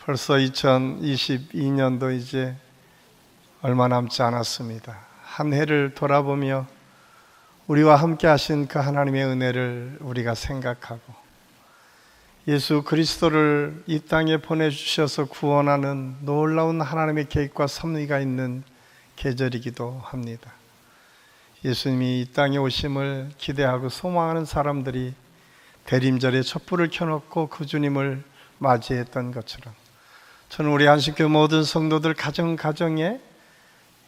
벌써 2022년도 이제 얼마 남지 않았습니다. 한 해를 돌아보며 우리와 함께 하신 그 하나님의 은혜를 우리가 생각하고 예수 그리스도를 이 땅에 보내주셔서 구원하는 놀라운 하나님의 계획과 섭리가 있는 계절이기도 합니다. 예수님이 이 땅에 오심을 기대하고 소망하는 사람들이 대림절에 촛불을 켜놓고 그 주님을 맞이했던 것처럼 저는 우리 안식교 모든 성도들 가정가정에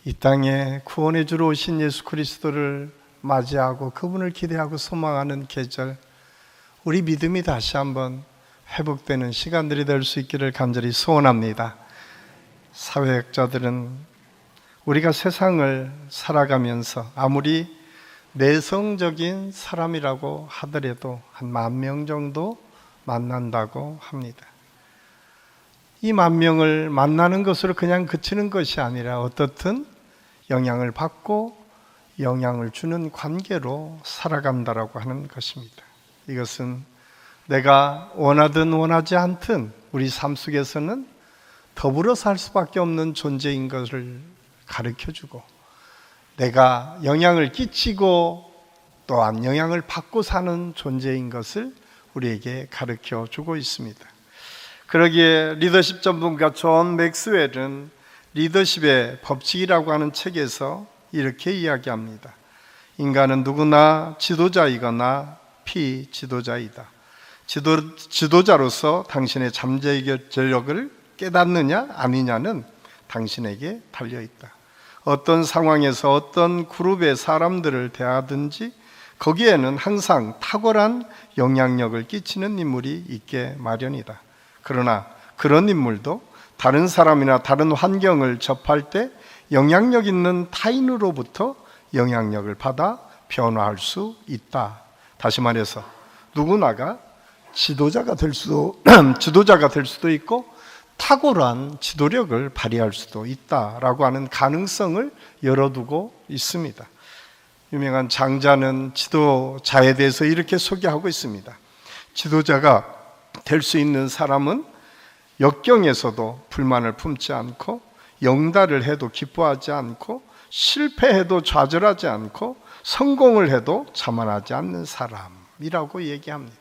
이 땅에 구원해 주러 오신 예수 그리스도를 맞이하고 그분을 기대하고 소망하는 계절, 우리 믿음이 다시 한번 회복되는 시간들이 될 수 있기를 간절히 소원합니다. 사회학자들은 우리가 세상을 살아가면서 아무리 내성적인 사람이라고 하더라도 한 10,000명 정도 만난다고 합니다. 이 10,000명을 만나는 것으로 그냥 그치는 것이 아니라 어떻든 영향을 받고 영향을 주는 관계로 살아간다라고 하는 것입니다. 이것은 내가 원하든 원하지 않든 우리 삶 속에서는 더불어 살 수밖에 없는 존재인 것을 가르쳐주고 내가 영향을 끼치고 또한 영향을 받고 사는 존재인 것을 우리에게 가르쳐주고 있습니다. 그러기에 리더십 전문가 존 맥스웰은 리더십의 법칙이라고 하는 책에서 이렇게 이야기합니다. 인간은 누구나 지도자이거나 피지도자이다. 지도자로서 당신의 잠재력을 깨닫느냐 아니냐는 당신에게 달려있다. 어떤 상황에서 어떤 그룹의 사람들을 대하든지 거기에는 항상 탁월한 영향력을 끼치는 인물이 있게 마련이다. 그러나 그런 인물도 다른 사람이나 다른 환경을 접할 때 영향력 있는 타인으로부터 영향력을 받아 변화할 수 있다. 다시 말해서 누구나가 지도자가 될 수도 있고 탁월한 지도력을 발휘할 수도 있다라고 하는 가능성을 열어두고 있습니다. 유명한 장자는 지도자에 대해서 이렇게 소개하고 있습니다. 지도자가 될 수 있는 사람은 역경에서도 불만을 품지 않고 영달을 해도 기뻐하지 않고 실패해도 좌절하지 않고 성공을 해도 자만하지 않는 사람이라고 얘기합니다.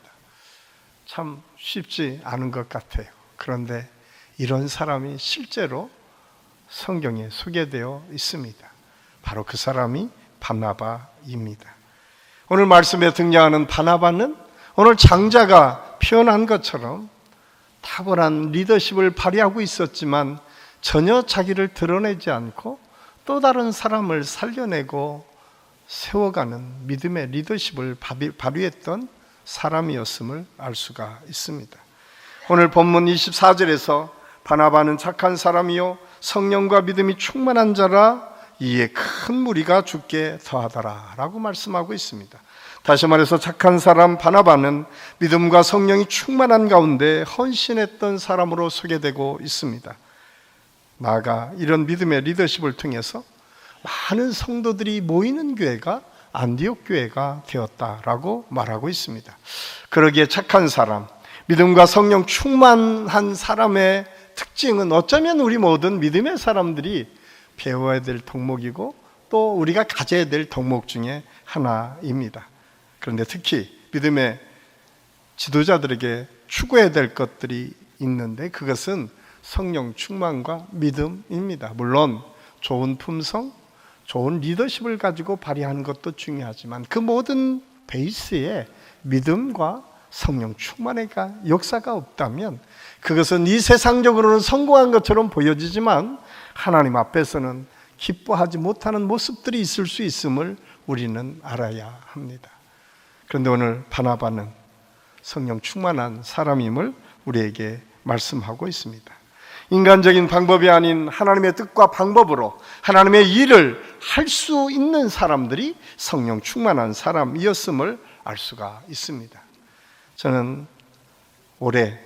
참 쉽지 않은 것 같아요. 그런데 이런 사람이 실제로 성경에 소개되어 있습니다. 바로 그 사람이 바나바입니다. 오늘 말씀에 등장하는 바나바는 오늘 장자가 표현한 것처럼 탁월한 리더십을 발휘하고 있었지만 전혀 자기를 드러내지 않고 또 다른 사람을 살려내고 세워가는 믿음의 리더십을 발휘했던 사람이었음을 알 수가 있습니다. 오늘 본문 24절에서 바나바는 착한 사람이요 성령과 믿음이 충만한 자라 이에 큰 무리가 죽게 더하더라 라고 말씀하고 있습니다. 다시 말해서 착한 사람 바나바는 믿음과 성령이 충만한 가운데 헌신했던 사람으로 소개되고 있습니다. 나아가 이런 믿음의 리더십을 통해서 많은 성도들이 모이는 교회가 안디옥 교회가 되었다라고 말하고 있습니다. 그러기에 착한 사람, 믿음과 성령 충만한 사람의 특징은 어쩌면 우리 모든 믿음의 사람들이 배워야 될 덕목이고 또 우리가 가져야 될 덕목 중에 하나입니다. 그런데 특히 믿음의 지도자들에게 추구해야 될 것들이 있는데 그것은 성령 충만과 믿음입니다. 물론 좋은 품성, 좋은 리더십을 가지고 발휘하는 것도 중요하지만 그 모든 베이스에 믿음과 성령 충만의 역사가 없다면 그것은 이 세상적으로는 성공한 것처럼 보여지지만 하나님 앞에서는 기뻐하지 못하는 모습들이 있을 수 있음을 우리는 알아야 합니다. 그런데 오늘 바나바는 성령 충만한 사람임을 우리에게 말씀하고 있습니다. 인간적인 방법이 아닌 하나님의 뜻과 방법으로 하나님의 일을 할 수 있는 사람들이 성령 충만한 사람이었음을 알 수가 있습니다. 저는 올해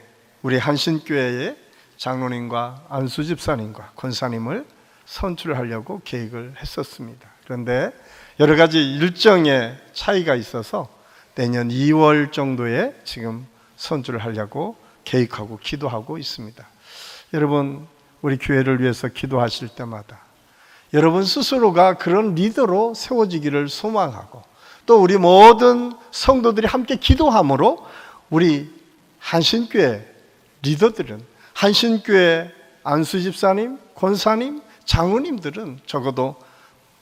우리 한신교회의 장로님과 안수집사님과 권사님을 선출하려고 계획을 했었습니다. 그런데 여러 가지 일정의 차이가 있어서 내년 2월 정도에 지금 선출을 하려고 계획하고 기도하고 있습니다. 여러분, 우리 교회를 위해서 기도하실 때마다 여러분 스스로가 그런 리더로 세워지기를 소망하고, 또 우리 모든 성도들이 함께 기도함으로 우리 한신교회 리더들은, 한신교회 안수 집사님, 권사님, 장로님들은 적어도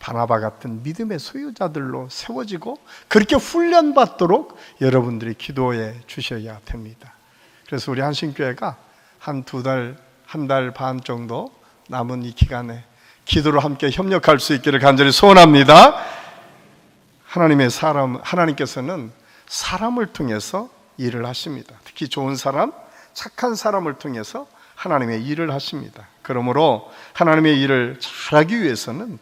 바나바 같은 믿음의 소유자들로 세워지고 그렇게 훈련받도록 여러분들이 기도해 주셔야 됩니다. 그래서 우리 한신교회가 한 달 반 정도 남은 이 기간에 기도로 함께 협력할 수 있기를 간절히 소원합니다. 하나님께서는 사람을 통해서 일을 하십니다. 특히 좋은 사람, 착한 사람을 통해서 하나님의 일을 하십니다. 그러므로 하나님의 일을 잘하기 위해서는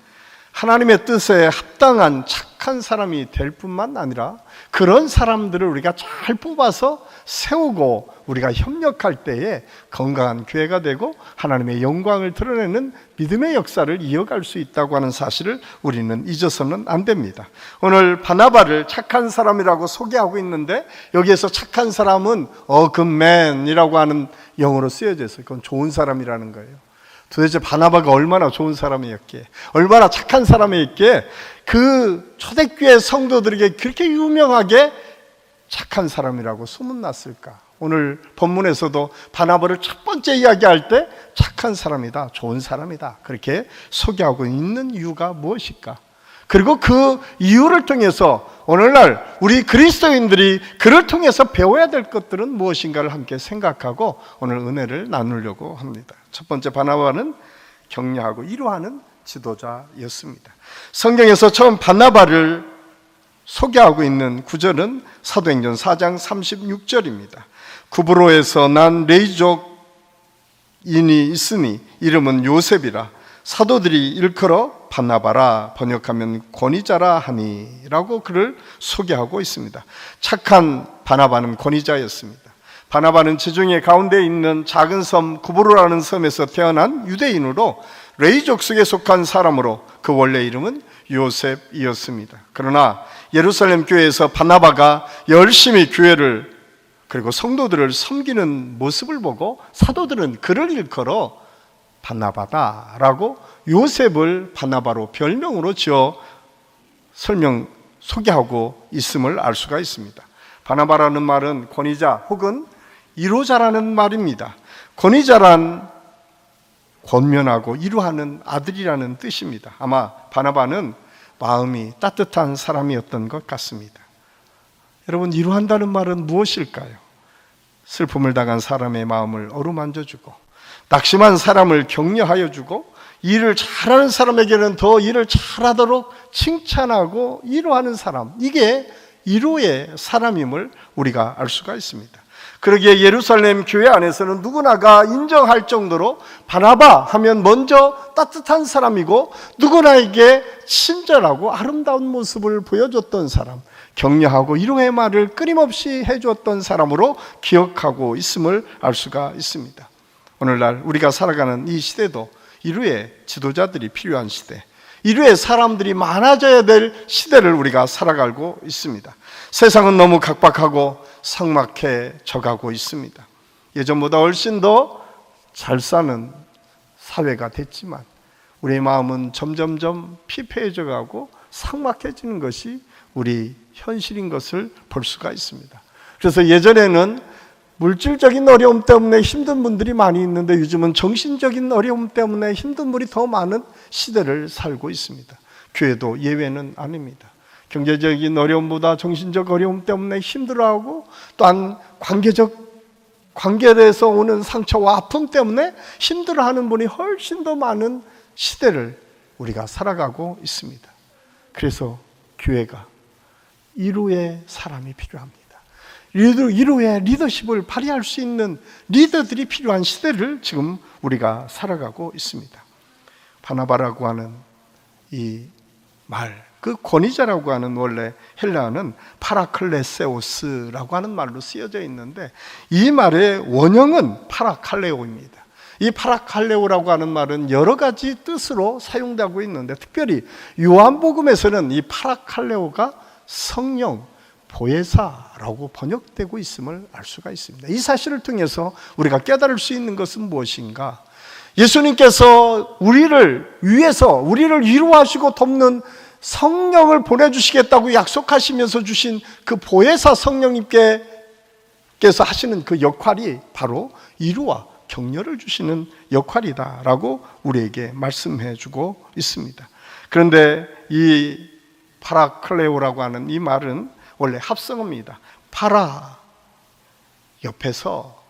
하나님의 뜻에 합당한 착한 사람이 될 뿐만 아니라 그런 사람들을 우리가 잘 뽑아서 세우고 우리가 협력할 때에 건강한 교회가 되고 하나님의 영광을 드러내는 믿음의 역사를 이어갈 수 있다고 하는 사실을 우리는 잊어서는 안 됩니다. 오늘 바나바를 착한 사람이라고 소개하고 있는데, 여기에서 착한 사람은 a good man이라고 하는 영어로 쓰여져 있어요. 그건 좋은 사람이라는 거예요. 도대체 바나바가 얼마나 좋은 사람이었기에, 얼마나 착한 사람이었기에 그 초대교회 성도들에게 그렇게 유명하게 착한 사람이라고 소문났을까? 오늘 본문에서도 바나바를 첫 번째 이야기할 때 착한 사람이다, 좋은 사람이다, 그렇게 소개하고 있는 이유가 무엇일까? 그리고 그 이유를 통해서 오늘날 우리 그리스도인들이 그를 통해서 배워야 될 것들은 무엇인가를 함께 생각하고 오늘 은혜를 나누려고 합니다. 첫 번째, 바나바는 격려하고 위로하는 지도자였습니다. 성경에서 처음 바나바를 소개하고 있는 구절은 사도행전 4장 36절입니다. 구브로에서 난 레이족인이 있으니 이름은 요셉이라, 사도들이 일컬어 바나바라, 번역하면 권위자라 하니 라고 그를 소개하고 있습니다. 착한 바나바는 권위자였습니다. 바나바는 지중해 가운데 있는 작은 섬 구브로라는 섬에서 태어난 유대인으로 레이족 속에 속한 사람으로 그 원래 이름은 요셉이었습니다. 그러나 예루살렘 교회에서 바나바가 열심히 교회를 그리고 성도들을 섬기는 모습을 보고 사도들은 그를 일컬어 바나바다라고 요셉을 바나바로 별명으로 지어 소개하고 있음을 알 수가 있습니다. 바나바라는 말은 권위자 혹은 이로자라는 말입니다. 권위자란 권면하고 이루하는 아들이라는 뜻입니다. 아마 바나바는 마음이 따뜻한 사람이었던 것 같습니다. 여러분, 이루한다는 말은 무엇일까요? 슬픔을 당한 사람의 마음을 어루만져주고, 낙심한 사람을 격려하여 주고, 일을 잘하는 사람에게는 더 일을 잘하도록 칭찬하고 위로하는 사람, 이게 위로의 사람임을 우리가 알 수가 있습니다. 그러기에 예루살렘 교회 안에서는 누구나가 인정할 정도로 바나바 하면 먼저 따뜻한 사람이고, 누구나에게 친절하고 아름다운 모습을 보여줬던 사람, 격려하고 위로의 말을 끊임없이 해주었던 사람으로 기억하고 있음을 알 수가 있습니다. 오늘날 우리가 살아가는 이 시대도 위로의 지도자들이 필요한 시대, 위로의 사람들이 많아져야 될 시대를 우리가 살아가고 있습니다. 세상은 너무 각박하고 삭막해져 가고 있습니다. 예전보다 훨씬 더 잘 사는 사회가 됐지만 우리의 마음은 점점점 피폐해져 가고 삭막해지는 것이 우리 현실인 것을 볼 수가 있습니다. 그래서 예전에는 물질적인 어려움 때문에 힘든 분들이 많이 있는데 요즘은 정신적인 어려움 때문에 힘든 분이 더 많은 시대를 살고 있습니다. 교회도 예외는 아닙니다. 경제적인 어려움보다 정신적 어려움 때문에 힘들어하고, 또한 관계에서 오는 상처와 아픔 때문에 힘들어하는 분이 훨씬 더 많은 시대를 우리가 살아가고 있습니다. 그래서 교회가 위로의 사람이 필요합니다. 위로의 리더십을 발휘할 수 있는 리더들이 필요한 시대를 지금 우리가 살아가고 있습니다. 바나바라고 하는 이 말, 그 권위자라고 하는 원래 헬라어는 파라클레세오스라고 하는 말로 쓰여져 있는데, 이 말의 원형은 파라칼레오입니다. 이 파라칼레오라고 하는 말은 여러 가지 뜻으로 사용되고 있는데, 특별히 요한복음에서는 이 파라칼레오가 성령, 보혜사라고 번역되고 있음을 알 수가 있습니다. 이 사실을 통해서 우리가 깨달을 수 있는 것은 무엇인가? 예수님께서 우리를 위해서 우리를 위로하시고 돕는 성령을 보내주시겠다고 약속하시면서 주신 그 보혜사 성령님께서 하시는 그 역할이 바로 위로와 격려를 주시는 역할이다라고 우리에게 말씀해 주고 있습니다. 그런데 이 파라클레오라고 하는 이 말은 원래 합성어입니다. 파라 옆에서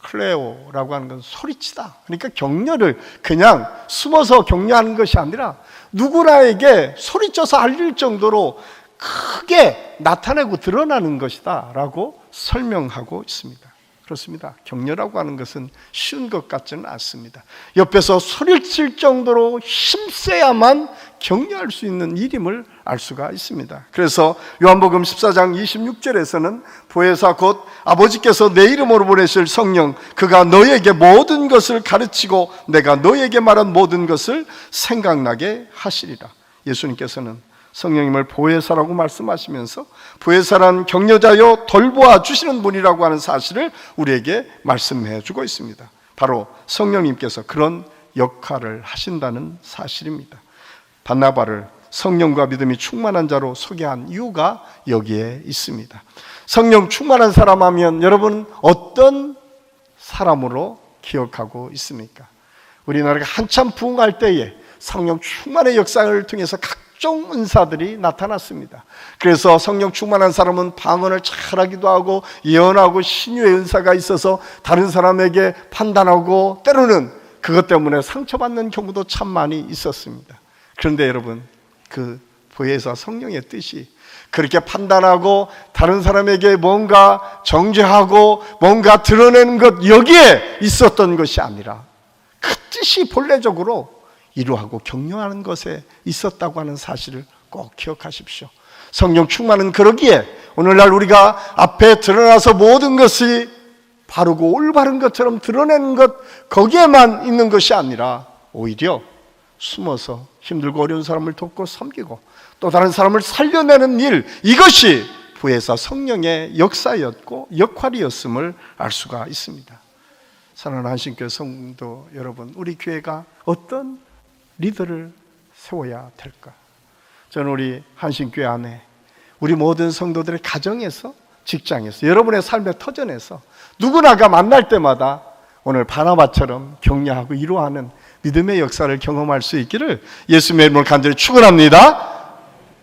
클레오라고 하는 건 소리치다. 그러니까 격려를 그냥 숨어서 격려하는 것이 아니라 누구나에게 소리쳐서 알릴 정도로 크게 나타내고 드러나는 것이다 라고 설명하고 있습니다. 그렇습니다. 격려라고 하는 것은 쉬운 것 같지는 않습니다. 옆에서 소리칠 정도로 힘써야만 격려할 수 있는 일임을 알 수가 있습니다. 그래서 요한복음 14장 26절에서는 보혜사 곧 아버지께서 내 이름으로 보내실 성령 그가 너에게 모든 것을 가르치고 내가 너에게 말한 모든 것을 생각나게 하시리라. 예수님께서는 성령님을 보혜사라고 말씀하시면서 보혜사란 격려자요 돌보아 주시는 분이라고 하는 사실을 우리에게 말씀해 주고 있습니다. 바로 성령님께서 그런 역할을 하신다는 사실입니다. 바나바를 성령과 믿음이 충만한 자로 소개한 이유가 여기에 있습니다. 성령 충만한 사람 하면 여러분 어떤 사람으로 기억하고 있습니까? 우리나라가 한참 부흥할 때에 성령 충만의 역사를 통해서 각종 은사들이 나타났습니다. 그래서 성령 충만한 사람은 방언을 잘하기도 하고 예언하고 신유의 은사가 있어서 다른 사람에게 판단하고 때로는 그것 때문에 상처받는 경우도 참 많이 있었습니다. 그런데 여러분 그 보혜사 성령의 뜻이 그렇게 판단하고 다른 사람에게 뭔가 정죄하고 뭔가 드러내는 것 여기에 있었던 것이 아니라 그 뜻이 본래적으로 위로하고 격려하는 것에 있었다고 하는 사실을 꼭 기억하십시오. 성령 충만은 그러기에 오늘날 우리가 앞에 드러나서 모든 것이 바르고 올바른 것처럼 드러내는 것 거기에만 있는 것이 아니라 오히려 숨어서 힘들고 어려운 사람을 돕고 섬기고 또 다른 사람을 살려내는 일, 이것이 보혜사 성령의 역사였고 역할이었음을 알 수가 있습니다. 사랑하는 한신교회 성도 여러분, 우리 교회가 어떤 리더를 세워야 될까? 저는 우리 한신교회 안에 우리 모든 성도들의 가정에서, 직장에서, 여러분의 삶의 터전에서 누구나가 만날 때마다 오늘 바나바처럼 격려하고 위로하는 믿음의 역사를 경험할 수 있기를 예수님의 이름으로 간절히 축원합니다.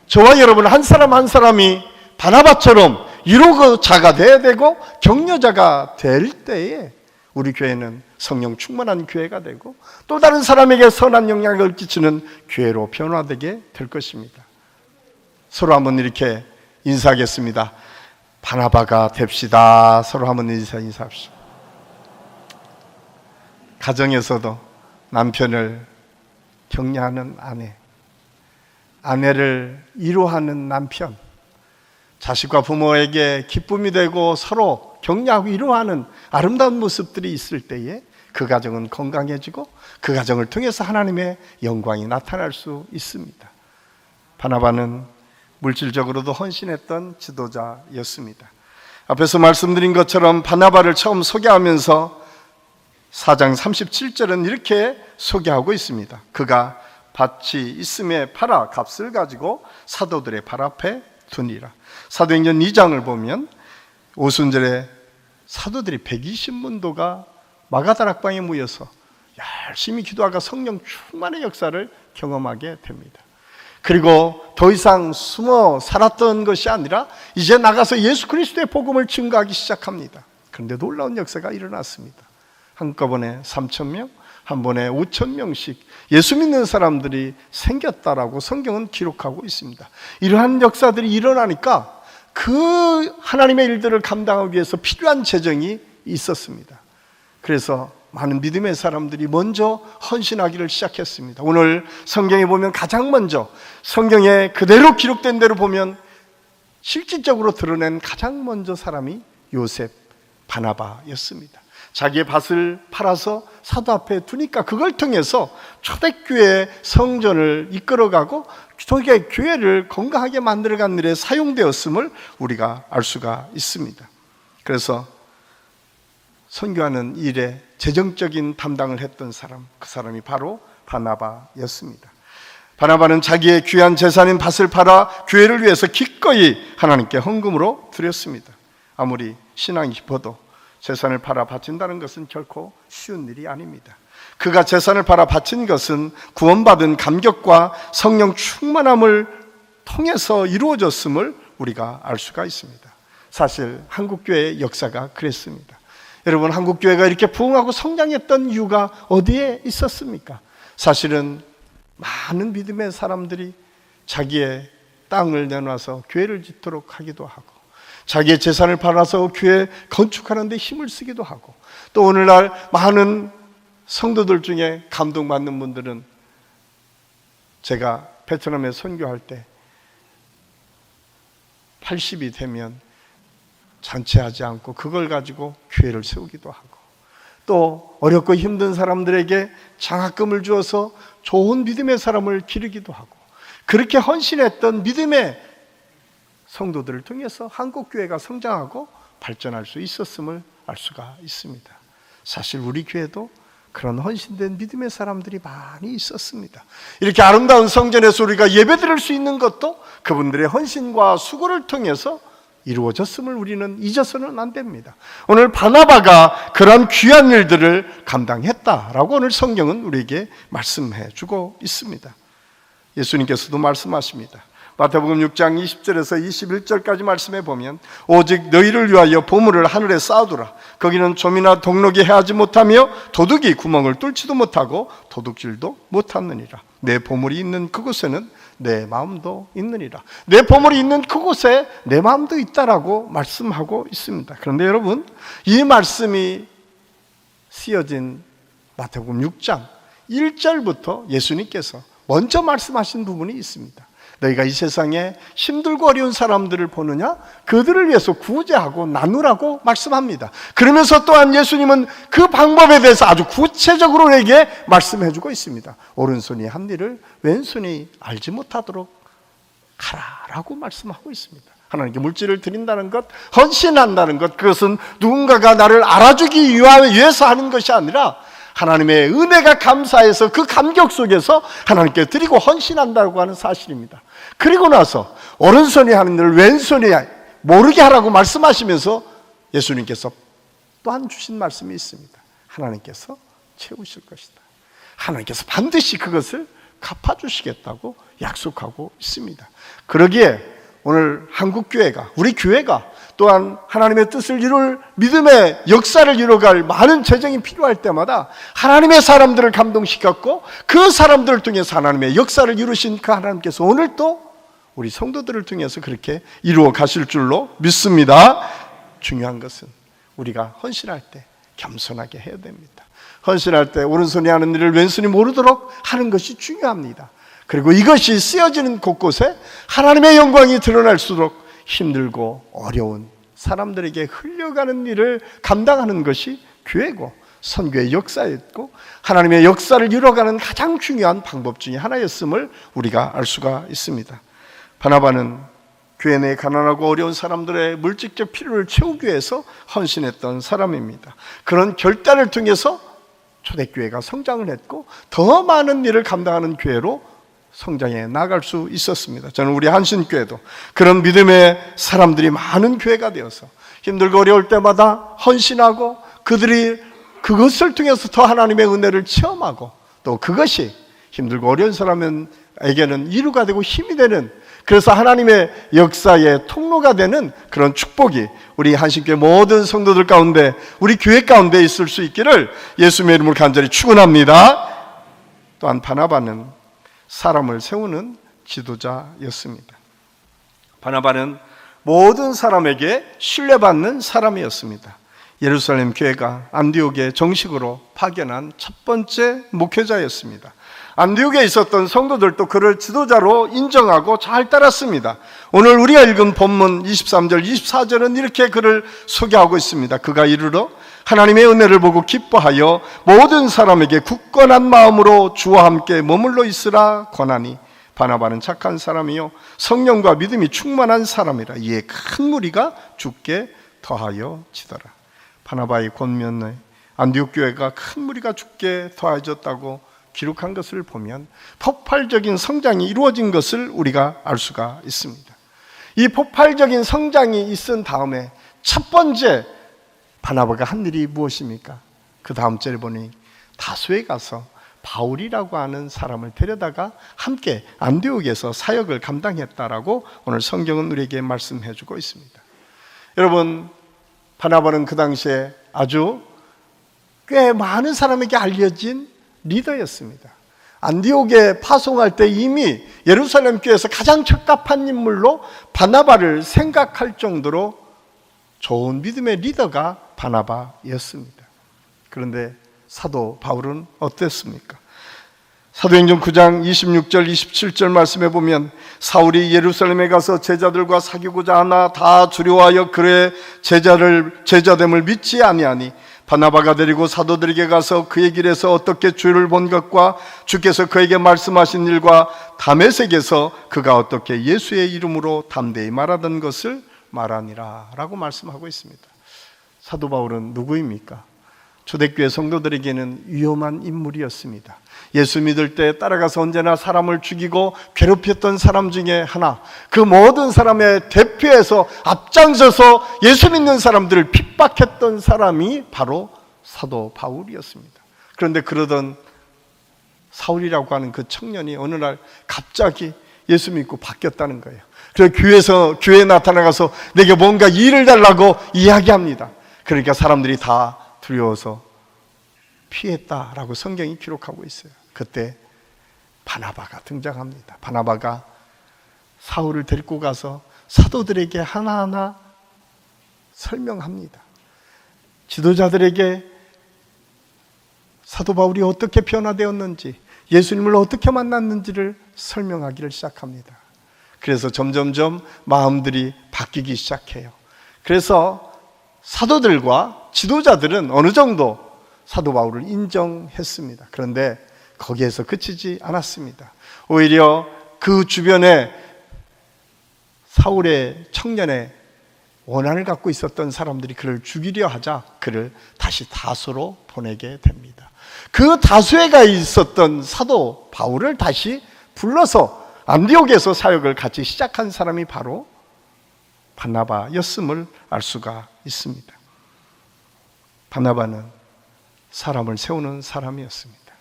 저와 여러분 한 사람 한 사람이 바나바처럼 위로자가 돼야 되고 격려자가 될 때에 우리 교회는 성령 충만한 교회가 되고 또 다른 사람에게 선한 영향을 끼치는 교회로 변화되게 될 것입니다. 서로 한번 이렇게 인사하겠습니다. 바나바가 됩시다. 서로 한번 인사합시다. 가정에서도 남편을 격려하는 아내, 아내를 위로하는 남편, 자식과 부모에게 기쁨이 되고 서로 격려하고 위로하는 아름다운 모습들이 있을 때에 그 가정은 건강해지고 그 가정을 통해서 하나님의 영광이 나타날 수 있습니다. 바나바는 물질적으로도 헌신했던 지도자였습니다. 앞에서 말씀드린 것처럼 바나바를 처음 소개하면서 4장 37절은 이렇게 소개하고 있습니다. 그가 밭이 있음에 팔아 값을 가지고 사도들의 발 앞에 두니라. 사도행전 2장을 보면 오순절에 사도들이 120문도가 마가다락방에 모여서 열심히 기도하가 성령 충만의 역사를 경험하게 됩니다. 그리고 더 이상 숨어 살았던 것이 아니라 이제 나가서 예수 그리스도의 복음을 증거하기 시작합니다. 그런데 놀라운 역사가 일어났습니다. 한꺼번에 3,000명, 한 번에 5,000명씩 예수 믿는 사람들이 생겼다라고 성경은 기록하고 있습니다. 이러한 역사들이 일어나니까 그 하나님의 일들을 감당하기 위해서 필요한 재정이 있었습니다. 그래서 많은 믿음의 사람들이 먼저 헌신하기를 시작했습니다. 오늘 성경에 보면 가장 먼저 성경에 그대로 기록된 대로 보면 실질적으로 드러낸 가장 먼저 사람이 요셉, 바나바였습니다. 자기의 밭을 팔아서 사도 앞에 두니까 그걸 통해서 초대교회 성전을 이끌어가고 교회를 건강하게 만들어가는 일에 사용되었음을 우리가 알 수가 있습니다. 그래서 선교하는 일에 재정적인 담당을 했던 사람, 그 사람이 바로 바나바였습니다. 바나바는 자기의 귀한 재산인 밭을 팔아 교회를 위해서 기꺼이 하나님께 헌금으로 드렸습니다. 아무리 신앙이 깊어도 재산을 팔아 바친다는 것은 결코 쉬운 일이 아닙니다. 그가 재산을 팔아 바친 것은 구원받은 감격과 성령 충만함을 통해서 이루어졌음을 우리가 알 수가 있습니다. 사실 한국교회의 역사가 그랬습니다. 여러분, 한국교회가 이렇게 부흥하고 성장했던 이유가 어디에 있었습니까? 사실은 많은 믿음의 사람들이 자기의 땅을 내놔서 교회를 짓도록 하기도 하고, 자기의 재산을 팔아서 교회 건축하는 데 힘을 쓰기도 하고, 또 오늘날 많은 성도들 중에 감동받는 분들은 제가 베트남에 선교할 때 80이 되면 잔치하지 않고 그걸 가지고 교회를 세우기도 하고, 또 어렵고 힘든 사람들에게 장학금을 주어서 좋은 믿음의 사람을 기르기도 하고, 그렇게 헌신했던 믿음의 성도들을 통해서 한국교회가 성장하고 발전할 수 있었음을 알 수가 있습니다. 사실 우리 교회도 그런 헌신된 믿음의 사람들이 많이 있었습니다. 이렇게 아름다운 성전에서 우리가 예배드릴 수 있는 것도 그분들의 헌신과 수고를 통해서 이루어졌음을 우리는 잊어서는 안 됩니다. 오늘 바나바가 그런 귀한 일들을 감당했다라고 오늘 성경은 우리에게 말씀해 주고 있습니다. 예수님께서도 말씀하십니다. 마태복음 6장 20절에서 21절까지 말씀해 보면, 오직 너희를 위하여 보물을 하늘에 쌓아두라. 거기는 좀이나 동록이 해하지 못하며 도둑이 구멍을 뚫지도 못하고 도둑질도 못하느니라. 내 보물이 있는 그곳에는 내 마음도 있느니라. 내 보물이 있는 그곳에 내 마음도 있다라고 말씀하고 있습니다. 그런데 여러분, 이 말씀이 쓰여진 마태복음 6장 1절부터 예수님께서 먼저 말씀하신 부분이 있습니다. 너희가 이 세상에 힘들고 어려운 사람들을 보느냐? 그들을 위해서 구제하고 나누라고 말씀합니다. 그러면서 또한 예수님은 그 방법에 대해서 아주 구체적으로 우리에게 말씀해 주고 있습니다. 오른손이 한 일을 왼손이 알지 못하도록 하라라고 말씀하고 있습니다. 하나님께 물질을 드린다는 것, 헌신한다는 것, 그것은 누군가가 나를 알아주기 위해서 하는 것이 아니라 하나님의 은혜가 감사해서 그 감격 속에서 하나님께 드리고 헌신한다고 하는 사실입니다. 그리고 나서 오른손이 하는 일을 왼손이 모르게 하라고 말씀하시면서 예수님께서 또한 주신 말씀이 있습니다. 하나님께서 채우실 것이다. 하나님께서 반드시 그것을 갚아주시겠다고 약속하고 있습니다. 그러기에 오늘 한국교회가, 우리 교회가 또한 하나님의 뜻을 이룰 믿음의 역사를 이뤄갈 많은 재정이 필요할 때마다 하나님의 사람들을 감동시켰고, 그 사람들을 통해서 하나님의 역사를 이루신 그 하나님께서 오늘 또 우리 성도들을 통해서 그렇게 이루어 가실 줄로 믿습니다. 중요한 것은 우리가 헌신할 때 겸손하게 해야 됩니다. 헌신할 때 오른손이 하는 일을 왼손이 모르도록 하는 것이 중요합니다. 그리고 이것이 쓰여지는 곳곳에 하나님의 영광이 드러날수록 힘들고 어려운 사람들에게 흘려가는 일을 감당하는 것이 교회고 선교의 역사였고 하나님의 역사를 이뤄가는 가장 중요한 방법 중에 하나였음을 우리가 알 수가 있습니다. 바나바는 교회 내 가난하고 어려운 사람들의 물질적 필요를 채우기 위해서 헌신했던 사람입니다. 그런 결단을 통해서 초대교회가 성장을 했고 더 많은 일을 감당하는 교회로 성장해 나갈 수 있었습니다. 저는 우리 한신교회도 그런 믿음의 사람들이 많은 교회가 되어서 힘들고 어려울 때마다 헌신하고 그들이 그것을 통해서 더 하나님의 은혜를 체험하고 또 그것이 힘들고 어려운 사람에게는 이루가 되고 힘이 되는, 그래서 하나님의 역사의 통로가 되는 그런 축복이 우리 한신교회 모든 성도들 가운데, 우리 교회 가운데 있을 수 있기를 예수님의 이름으로 간절히 축원합니다. 또한 바나바는 사람을 세우는 지도자였습니다. 바나바는 모든 사람에게 신뢰받는 사람이었습니다. 예루살렘 교회가 안디옥에 정식으로 파견한 첫 번째 목회자였습니다. 안디옥에 있었던 성도들도 그를 지도자로 인정하고 잘 따랐습니다. 오늘 우리가 읽은 본문 23절, 24절은 이렇게 그를 소개하고 있습니다. 그가 이르러 하나님의 은혜를 보고 기뻐하여 모든 사람에게 굳건한 마음으로 주와 함께 머물러 있으라 권하니 바나바는 착한 사람이요 성령과 믿음이 충만한 사람이라. 이에 큰 무리가 죽게 더하여 지더라. 바나바의 권면에 안디옥 교회가 큰 무리가 죽게 더해졌다고 기록한 것을 보면 폭발적인 성장이 이루어진 것을 우리가 알 수가 있습니다. 이 폭발적인 성장이 있은 다음에 첫 번째 바나바가 한 일이 무엇입니까? 그 다음 절에 보니 다소에 가서 바울이라고 하는 사람을 데려다가 함께 안디옥에서 사역을 감당했다라고 오늘 성경은 우리에게 말씀해 주고 있습니다. 여러분, 바나바는 그 당시에 아주 꽤 많은 사람에게 알려진 리더였습니다. 안디옥에 파송할 때 이미 예루살렘 교회에서 가장 적합한 인물로 바나바를 생각할 정도로 좋은 믿음의 리더가 바나바였습니다. 그런데 사도 바울은 어땠습니까? 사도행전 9장 26절 27절 말씀해 보면 사울이 예루살렘에 가서 제자들과 사귀고자 하나 다 두려워하여 그의 제자됨을 믿지 아니하니 바나바가 데리고 사도들에게 가서 그의 길에서 어떻게 주를 본 것과 주께서 그에게 말씀하신 일과 다메섹에서 그가 어떻게 예수의 이름으로 담대히 말하던 것을 말하니라 라고 말씀하고 있습니다. 사도 바울은 누구입니까? 초대교회 성도들에게는 위험한 인물이었습니다. 예수 믿을 때 따라가서 언제나 사람을 죽이고 괴롭혔던 사람 중에 하나, 그 모든 사람의 대표에서 앞장서서 예수 믿는 사람들을 핍박했던 사람이 바로 사도 바울이었습니다. 그런데 그러던 사울이라고 하는 그 청년이 어느 날 갑자기 예수 믿고 바뀌었다는 거예요. 그래서 교회에 나타나가서 내게 뭔가 일을 달라고 이야기합니다. 그러니까 사람들이 다 두려워서 피했다라고 성경이 기록하고 있어요. 그때 바나바가 등장합니다. 바나바가 사울을 데리고 가서 사도들에게 하나하나 설명합니다. 지도자들에게 사도 바울이 어떻게 변화되었는지, 예수님을 어떻게 만났는지를 설명하기를 시작합니다. 그래서 점점점 마음들이 바뀌기 시작해요. 그래서 사도들과 지도자들은 어느 정도 사도 바울을 인정했습니다. 그런데 거기에서 그치지 않았습니다. 오히려 그 주변에 사울의 청년의 원한을 갖고 있었던 사람들이 그를 죽이려 하자 그를 다시 다소로 보내게 됩니다. 그 다소에 가 있었던 사도 바울을 다시 불러서 안디옥에서 사역을 같이 시작한 사람이 바로 바나바였음을 알 수가 있습니다. 바나바는 사람을 세우는 사람이었습니다.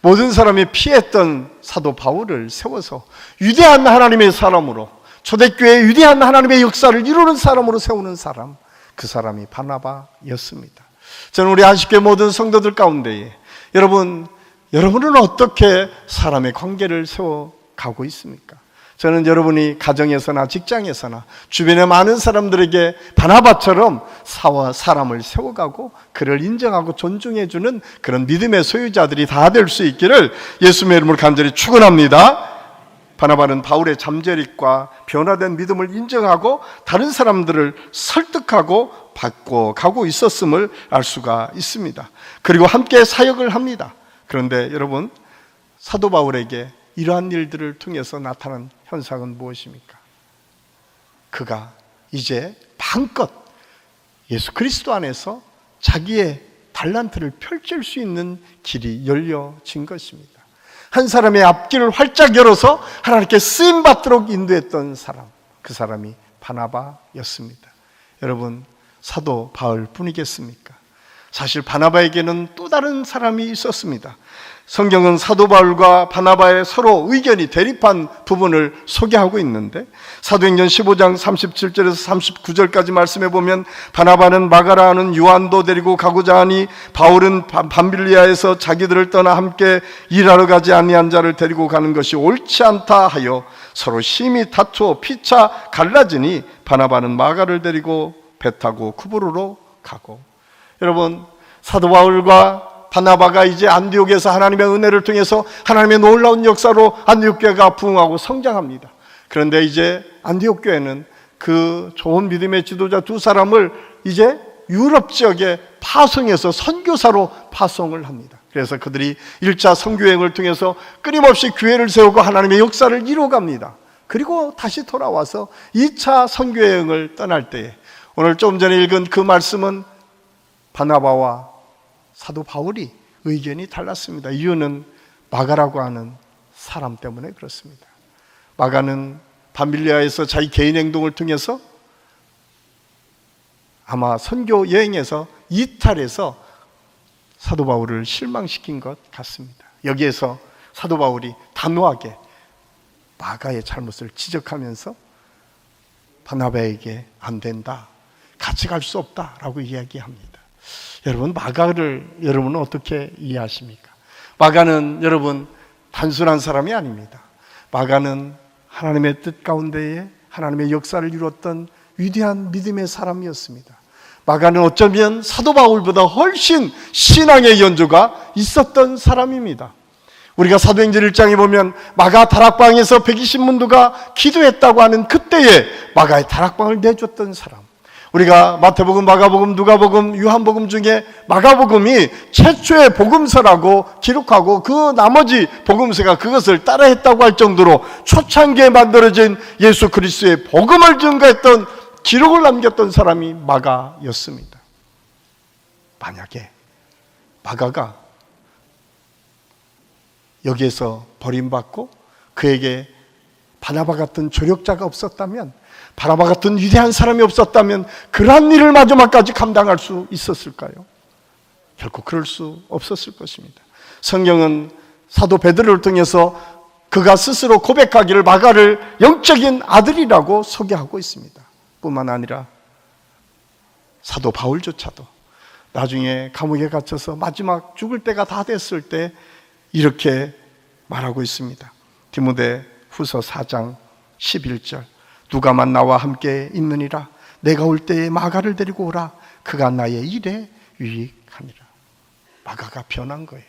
모든 사람이 피했던 사도 바울을 세워서 위대한 하나님의 사람으로, 초대교회의 위대한 하나님의 역사를 이루는 사람으로 세우는 사람, 그 사람이 바나바였습니다. 저는 우리 안식교회 모든 성도들 가운데에 여러분은 어떻게 사람의 관계를 세워가고 있습니까? 저는 여러분이 가정에서나 직장에서나 주변의 많은 사람들에게 바나바처럼 사람을 세워가고 그를 인정하고 존중해주는 그런 믿음의 소유자들이 다 될 수 있기를 예수님의 이름으로 간절히 축원합니다. 바나바는 바울의 잠재력과 변화된 믿음을 인정하고 다른 사람들을 설득하고 바꿔가고 있었음을 알 수가 있습니다. 그리고 함께 사역을 합니다. 그런데 여러분, 사도 바울에게 이러한 일들을 통해서 나타난 현상은 무엇입니까? 그가 이제 마음껏 예수 그리스도 안에서 자기의 달란트를 펼칠 수 있는 길이 열려진 것입니다. 한 사람의 앞길을 활짝 열어서 하나님께 쓰임받도록 인도했던 사람, 그 사람이 바나바였습니다. 여러분, 사도 바울뿐이겠습니까? 사실 바나바에게는 또 다른 사람이 있었습니다. 성경은 사도 바울과 바나바의 서로 의견이 대립한 부분을 소개하고 있는데 사도행전 15장 37절에서 39절까지 말씀해 보면 바나바는 마가라 하는 요한도 데리고 가고자 하니 바울은 밤빌리아에서 자기들을 떠나 함께 일하러 가지 아니한 자를 데리고 가는 것이 옳지 않다 하여 서로 심히 다투어 피차 갈라지니 바나바는 마가를 데리고 배 타고 쿠브로로 가고. 여러분, 사도 바울과 바나바가 이제 안디옥에서 하나님의 은혜를 통해서 하나님의 놀라운 역사로 안디옥 교회가 부흥하고 성장합니다. 그런데 이제 안디옥 교회는 그 좋은 믿음의 지도자 두 사람을 이제 유럽 지역에 파송해서 선교사로 파송을 합니다. 그래서 그들이 1차 선교여행을 통해서 끊임없이 교회를 세우고 하나님의 역사를 이루어갑니다. 그리고 다시 돌아와서 2차 선교여행을 떠날 때에 오늘 조금 전에 읽은 그 말씀은 바나바와 사도 바울이 의견이 달랐습니다. 이유는 마가라고 하는 사람 때문에 그렇습니다. 마가는 밤빌리아에서 자기 개인 행동을 통해서 아마 선교 여행에서 이탈해서 사도 바울을 실망시킨 것 같습니다. 여기에서 사도 바울이 단호하게 마가의 잘못을 지적하면서 바나바에게 안 된다, 같이 갈 수 없다라고 이야기합니다. 여러분, 마가를 여러분은 어떻게 이해하십니까? 마가는 여러분 단순한 사람이 아닙니다. 마가는 하나님의 뜻 가운데에 하나님의 역사를 이루었던 위대한 믿음의 사람이었습니다. 마가는 어쩌면 사도 바울보다 훨씬 신앙의 연조가 있었던 사람입니다. 우리가 사도행전 1장에 보면 마가 다락방에서 120문도가 기도했다고 하는 그때에 마가의 다락방을 내줬던 사람. 우리가 마태복음, 마가복음, 누가복음, 요한복음 중에 마가복음이 최초의 복음서라고 기록하고 그 나머지 복음서가 그것을 따라했다고 할 정도로 초창기에 만들어진 예수 그리스도의 복음을 증거했던, 기록을 남겼던 사람이 마가였습니다. 만약에 마가가 여기에서 버림받고 그에게 바나바 같은 조력자가 없었다면, 바나바 같은 위대한 사람이 없었다면 그러한 일을 마지막까지 감당할 수 있었을까요? 결코 그럴 수 없었을 것입니다. 성경은 사도 베드로를 통해서 그가 스스로 고백하기를 마가를 영적인 아들이라고 소개하고 있습니다. 뿐만 아니라 사도 바울조차도 나중에 감옥에 갇혀서 마지막 죽을 때가 다 됐을 때 이렇게 말하고 있습니다. 디모데 후서 4장 11절, 누가만 나와 함께 있느니라. 내가 올 때에 마가를 데리고 오라. 그가 나의 일에 유익하니라. 마가가 변한 거예요.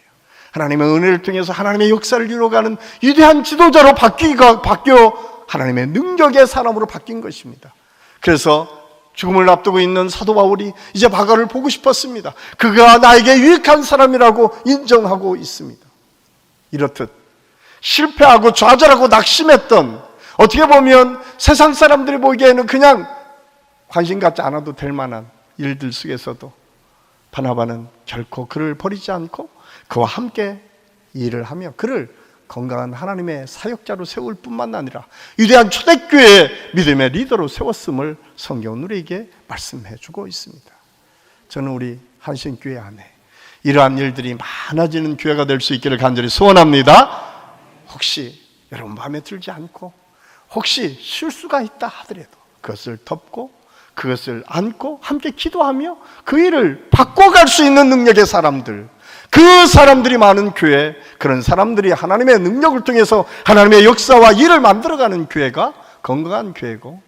하나님의 은혜를 통해서 하나님의 역사를 이루어가는 위대한 지도자로 바뀌어 하나님의 능력의 사람으로 바뀐 것입니다. 그래서 죽음을 앞두고 있는 사도 바울이 이제 마가를 보고 싶었습니다. 그가 나에게 유익한 사람이라고 인정하고 있습니다. 이렇듯 실패하고 좌절하고 낙심했던, 어떻게 보면 세상 사람들이 보기에는 그냥 관심 갖지 않아도 될 만한 일들 속에서도 바나바는 결코 그를 버리지 않고 그와 함께 일을 하며 그를 건강한 하나님의 사역자로 세울 뿐만 아니라 위대한 초대교회의 믿음의 리더로 세웠음을 성경은 우리에게 말씀해 주고 있습니다. 저는 우리 한신교회 안에 이러한 일들이 많아지는 교회가 될 수 있기를 간절히 소원합니다. 혹시 여러분 마음에 들지 않고 혹시 실수가 있다 하더라도 그것을 덮고 그것을 안고 함께 기도하며 그 일을 바꿔갈 수 있는 능력의 사람들, 그 사람들이 많은 교회, 그런 사람들이 하나님의 능력을 통해서 하나님의 역사와 일을 만들어가는 교회가 건강한 교회고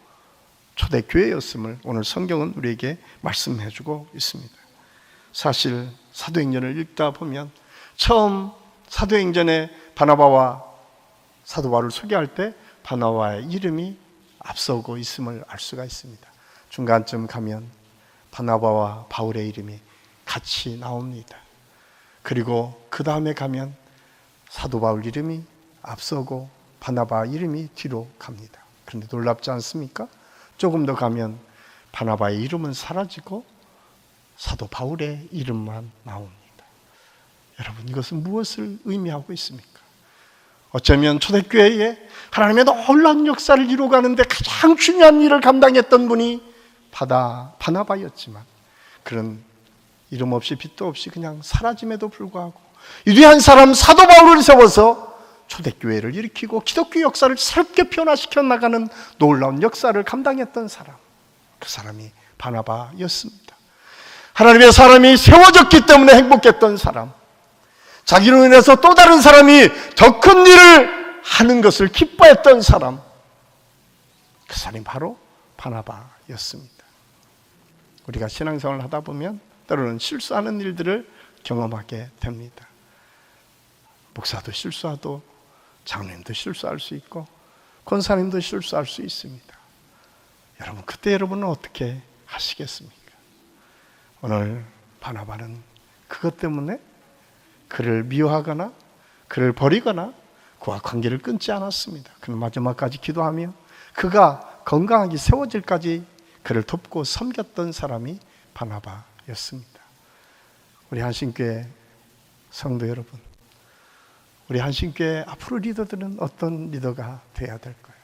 초대교회였음을 오늘 성경은 우리에게 말씀해 주고 있습니다. 사실 사도행전을 읽다 보면 처음 사도행전에 바나바와 사도 바울을 소개할 때 바나바의 이름이 앞서고 있음을 알 수가 있습니다. 중간쯤 가면 바나바와 바울의 이름이 같이 나옵니다. 그리고 그 다음에 가면 사도 바울 이름이 앞서고 바나바 이름이 뒤로 갑니다. 그런데 놀랍지 않습니까? 조금 더 가면 바나바의 이름은 사라지고 사도 바울의 이름만 나옵니다. 여러분, 이것은 무엇을 의미하고 있습니까? 어쩌면 초대교회에 하나님의 놀라운 역사를 이루어가는데 가장 중요한 일을 감당했던 분이 바나바였지만 그런 이름 없이 빛도 없이 그냥 사라짐에도 불구하고 위대한 사람 사도 바울을 세워서 초대교회를 일으키고 기독교 역사를 새롭게 변화시켜 나가는 놀라운 역사를 감당했던 사람, 그 사람이 바나바였습니다. 하나님의 사람이 세워졌기 때문에 행복했던 사람, 자기로 인해서 또 다른 사람이 더 큰 일을 하는 것을 기뻐했던 사람, 그 사람이 바로 바나바였습니다. 우리가 신앙생활을 하다 보면 때로는 실수하는 일들을 경험하게 됩니다. 목사도 실수하고 장로님도 실수할 수 있고 권사님도 실수할 수 있습니다. 여러분, 그때 여러분은 어떻게 하시겠습니까? 오늘 바나바는 그것 때문에 그를 미워하거나 그를 버리거나 그와 관계를 끊지 않았습니다. 그는 마지막까지 기도하며 그가 건강하게 세워질까지 그를 돕고 섬겼던 사람이 바나바였습니다. 우리 한신교회 성도 여러분, 우리 한신교회 앞으로 리더들은 어떤 리더가 돼야 될까요?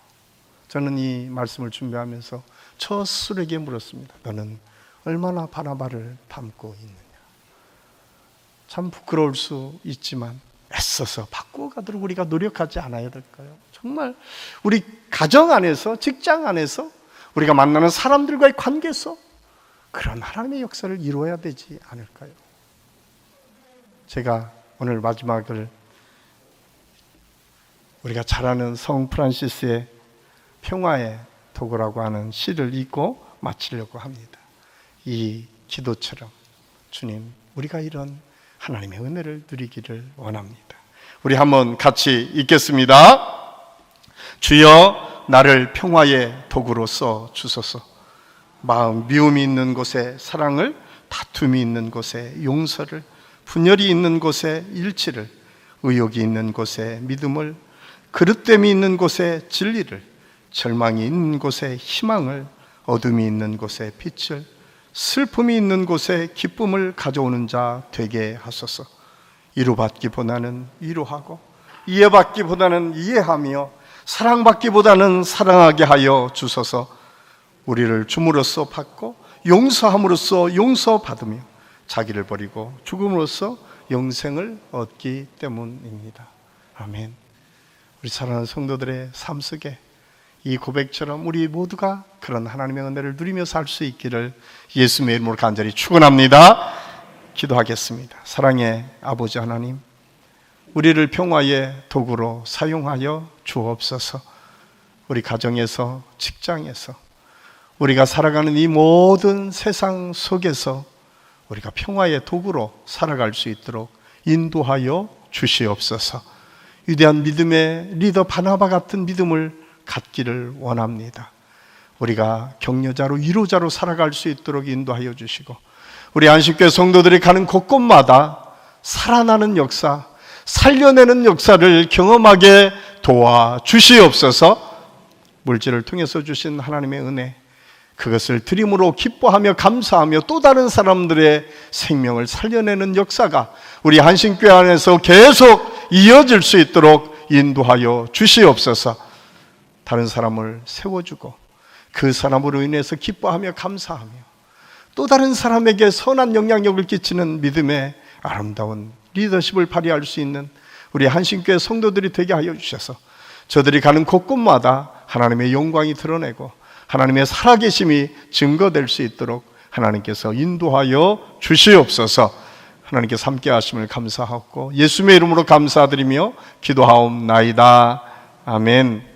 저는 이 말씀을 준비하면서 저 스스로에게 물었습니다. 너는 얼마나 바나바를 닮고 있느냐? 참 부끄러울 수 있지만 애써서 바꾸어가도록 우리가 노력하지 않아야 될까요? 정말 우리 가정 안에서, 직장 안에서, 우리가 만나는 사람들과의 관계에서 그런 하나님의 역사를 이루어야 되지 않을까요? 제가 오늘 마지막을 우리가 잘 아는 성 프란시스의 평화의 도구라고 하는 시를 읽고 마치려고 합니다. 이 기도처럼 주님, 우리가 이런 하나님의 은혜를 누리기를 원합니다. 우리 한번 같이 읽겠습니다. 주여, 나를 평화의 도구로 써 주소서. 마음 미움이 있는 곳에 사랑을, 다툼이 있는 곳에 용서를, 분열이 있는 곳에 일치를, 의욕이 있는 곳에 믿음을, 그릇됨이 있는 곳에 진리를, 절망이 있는 곳에 희망을, 어둠이 있는 곳에 빛을, 슬픔이 있는 곳에 기쁨을 가져오는 자 되게 하소서. 위로받기보다는 위로하고, 이해받기보다는 이해하며, 사랑받기보다는 사랑하게 하여 주소서. 우리를 줌으로써 받고 용서함으로써 용서받으며 자기를 버리고 죽음으로써 영생을 얻기 때문입니다. 아멘. 우리 사랑하는 성도들의 삶 속에 이 고백처럼 우리 모두가 그런 하나님의 은혜를 누리며 살 수 있기를 예수님의 이름으로 간절히 축원합니다. 기도하겠습니다. 사랑의 아버지 하나님, 우리를 평화의 도구로 사용하여 주옵소서. 우리 가정에서, 직장에서, 우리가 살아가는 이 모든 세상 속에서 우리가 평화의 도구로 살아갈 수 있도록 인도하여 주시옵소서. 위대한 믿음의 리더 바나바 같은 믿음을 갖기를 원합니다. 우리가 격려자로, 위로자로 살아갈 수 있도록 인도하여 주시고, 우리 안식교회 성도들이 가는 곳곳마다 살아나는 역사, 살려내는 역사를 경험하게 도와주시옵소서. 물질을 통해서 주신 하나님의 은혜, 그것을 드림으로 기뻐하며 감사하며 또 다른 사람들의 생명을 살려내는 역사가 우리 한신교회 안에서 계속 이어질 수 있도록 인도하여 주시옵소서. 다른 사람을 세워주고 그 사람으로 인해서 기뻐하며 감사하며 또 다른 사람에게 선한 영향력을 끼치는 믿음의 아름다운 리더십을 발휘할 수 있는 우리 한신교회 성도들이 되게 하여 주셔서 저들이 가는 곳곳마다 하나님의 영광이 드러내고 하나님의 살아계심이 증거될 수 있도록 하나님께서 인도하여 주시옵소서. 하나님께서 함께 하심을 감사하고 예수님의 이름으로 감사드리며 기도하옵나이다. 아멘.